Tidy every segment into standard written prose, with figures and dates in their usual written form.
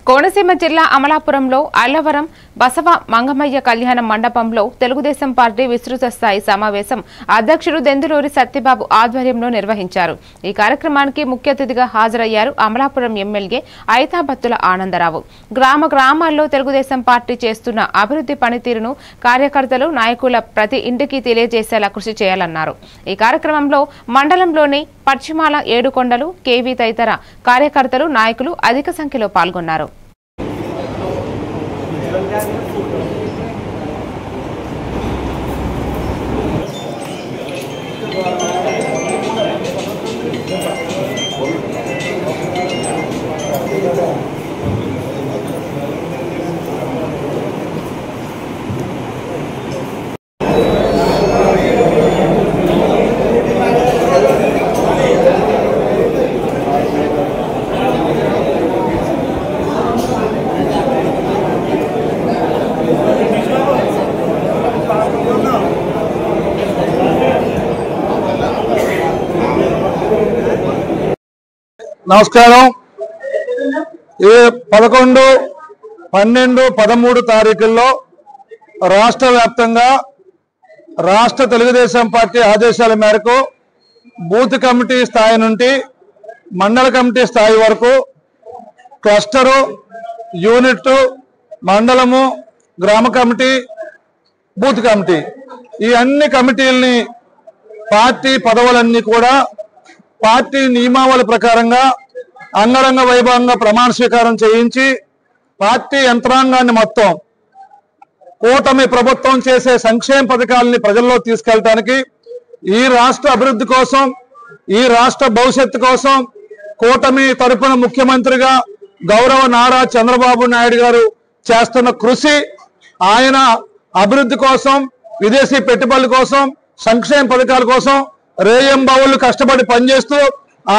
కోనసీమ జిల్లా అమలాపురంలో అల్లవరం బసవ మంగమయ్య కళ్యాణ మండపంలో తెలుగుదేశం పార్టీ విస్తృత స్థాయి సమావేశం అధ్యక్షుడు దెందులూరి సత్యబాబు ఆధ్వర్యంలో నిర్వహించారు। ఈ కార్యక్రమానికి ముఖ్య అతిథిగా హాజరయ్యారు అమలాపురం ఎమ్మెల్యే ఐతాబత్తుల ఆనందరావు। గ్రామాల్లో తెలుగుదేశం పార్టీ చేస్తున్న అభివృద్ధి పనితీరును కార్యకర్తలు నాయకుల ప్రతి ఇంటికి తెలియజేసేలా కృషి చేయాలన్నారు। ఈ కార్యక్రమంలో మండలంలోని పశ్చిమాల ఏడుకొండలు కేవీ తదితర కార్యకర్తలు నాయకులు అధిక సంఖ్యలో పాల్గొన్నారు। నమస్కారం। ఈ 11, 12, 13 తారీఖుల్లో రాష్ట్ర వ్యాప్తంగా రాష్ట్ర తెలుగుదేశం పార్టీ ఆదేశాల మేరకు బూత్ కమిటీ స్థాయి నుండి మండల కమిటీ స్థాయి వరకు క్లస్టరు, యూనిట్, మండలము, గ్రామ కమిటీ, బూత్ కమిటీ ఈ అన్ని కమిటీల్ని పార్టీ పదవులన్నీ కూడా పార్టీ నియమావళి ప్రకారంగా అంగరంగ వైభవంగా ప్రమాణ స్వీకారం చేయించి పార్టీ యంత్రాంగాన్ని మొత్తం కూటమి ప్రభుత్వం చేసే సంక్షేమ పథకాలని ప్రజల్లో తీసుకెళ్ళడానికి, ఈ రాష్ట్ర అభివృద్ధి కోసం, ఈ రాష్ట్ర భవిష్యత్తు కోసం కూటమి తరపున ముఖ్యమంత్రిగా గౌరవ నారా చంద్రబాబు నాయుడు గారు చేస్తున్న కృషి, ఆయన అభివృద్ధి కోసం, విదేశీ పెట్టుబడుల కోసం, సంక్షేమ పథకాల కోసం రేయంబవళ్లు కష్టపడి పనిచేస్తూ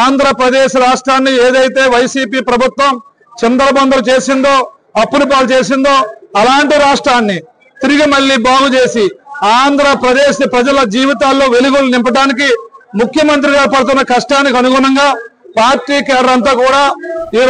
ఆంధ్రప్రదేశ్ రాష్ట్రాన్ని ఏదైతే వైసీపీ ప్రభుత్వం చిందరబందరు చేసిందో, అప్పులు పాలు చేసిందో అలాంటి రాష్ట్రాన్ని తిరిగి మళ్ళీ బాగు చేసి ఆంధ్రప్రదేశ్ ప్రజల జీవితాల్లో వెలుగులు నింపడానికి ముఖ్యమంత్రిగా పడుతున్న కష్టానికి అనుగుణంగా పార్టీ కేడర్ అంతా కూడా ఈ